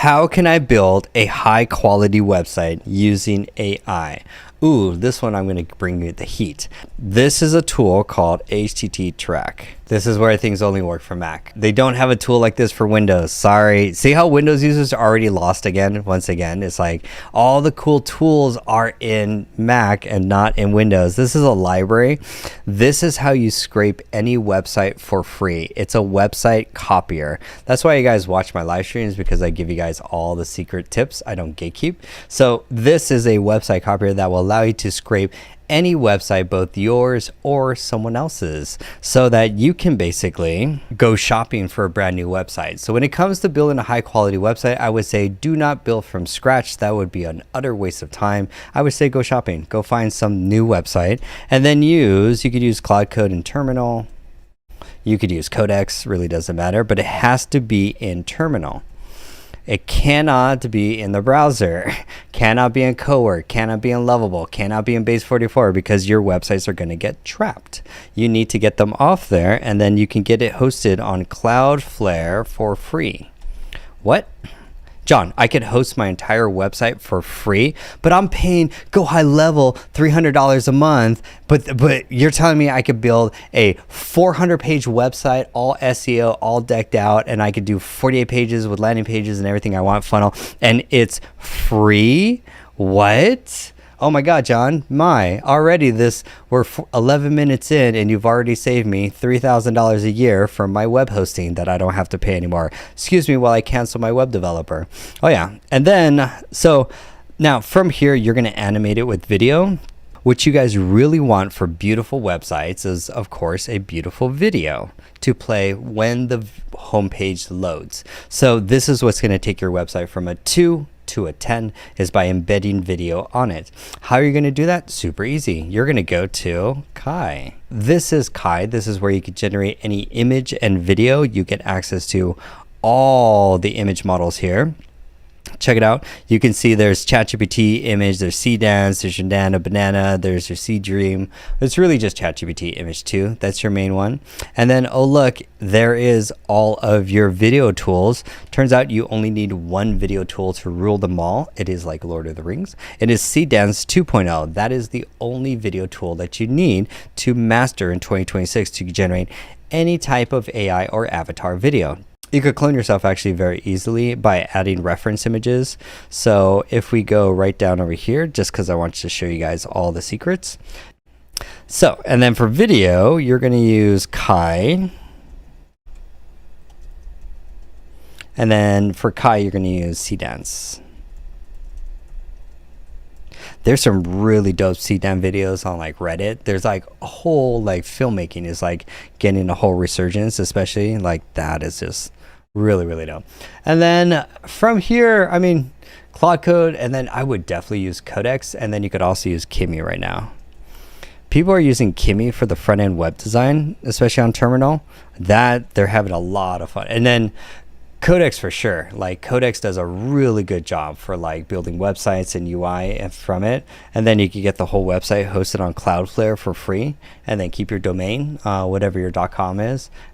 How can I build a high quality website using AI? Ooh, this one I'm going to bring you the heat. This is a tool called HTTP Track. This is where things only work for Mac. They don't have a tool like this for Windows. Sorry. See how Windows users are already lost again? Once again, it's like all the cool tools are in Mac and not in Windows. This is a library. This is how you scrape any website for free. It's a website copier. That's why you guys watch my live streams, because I give you guys all the secret tips. I don't gatekeep. So this is a website copier that will allow you to scrape any website, both yours or someone else's, so that you can basically go shopping for a brand new website. So when it comes to building a high quality website, I would say do not build from scratch. That would be an utter waste of time. I would say go shopping, go find some new website, and then you could use Claude Code in Terminal. You could use Codex, really doesn't matter, but it has to be in Terminal. It cannot be in the browser, cannot be in Cowork, cannot be in Lovable, cannot be in Base 44, because your websites are going to get trapped. You need to get them off there, and then you can get it hosted on Cloudflare for free. What? John, I could host my entire website for free, but I'm paying Go High Level $300 a month. But you're telling me I could build a 400-page website, all SEO, all decked out, and I could do 48 pages with landing pages and everything I want, funnel, and it's free? What? Oh my God, John, already we're 11 minutes in and you've already saved me $3,000 a year from my web hosting that I don't have to pay anymore. Excuse me while I cancel my web developer. Oh yeah. And then, so now from here, you're going to animate it with video. What you guys really want for beautiful websites is, of course, a beautiful video to play when the homepage loads. So this is what's going to take your website from a 2 to a 10 is by embedding video on it. How are you going to do that? Super easy. You're going to go to Kai. This is Kai. This is where you can generate any image and video. You get access to all the image models here. Check it out. You can see there's ChatGPT image, there's Dance, there's your Nana Banana, there's your Dream. It's really just ChatGPT image 2. That's your main one. And then, oh look, there is all of your video tools. Turns out you only need one video tool to rule them all. It is like Lord of the Rings. It is Dance 2.0. That is the only video tool that you need to master in 2026 to generate any type of AI or avatar video. You could clone yourself actually very easily by adding reference images. So if we go right down over here, just because I want to show you guys all the secrets. So, and then for video, you're going to use Kai. And then for Kai, you're going to use Dance. There's some really dope CDAN videos on like Reddit. There's like a whole like filmmaking is like getting a whole resurgence, especially like that is just really, really dope. And then from here, I mean, Claude Code, and then I would definitely use Codex, and then you could also use Kimi right now. People are using Kimi for the front end web design, especially on Terminal. That they're having a lot of fun. And then Codex for sure. Like Codex does a really good job for like building websites and UI from it. And then you can get the whole website hosted on Cloudflare for free, and then keep your domain, whatever your .com is.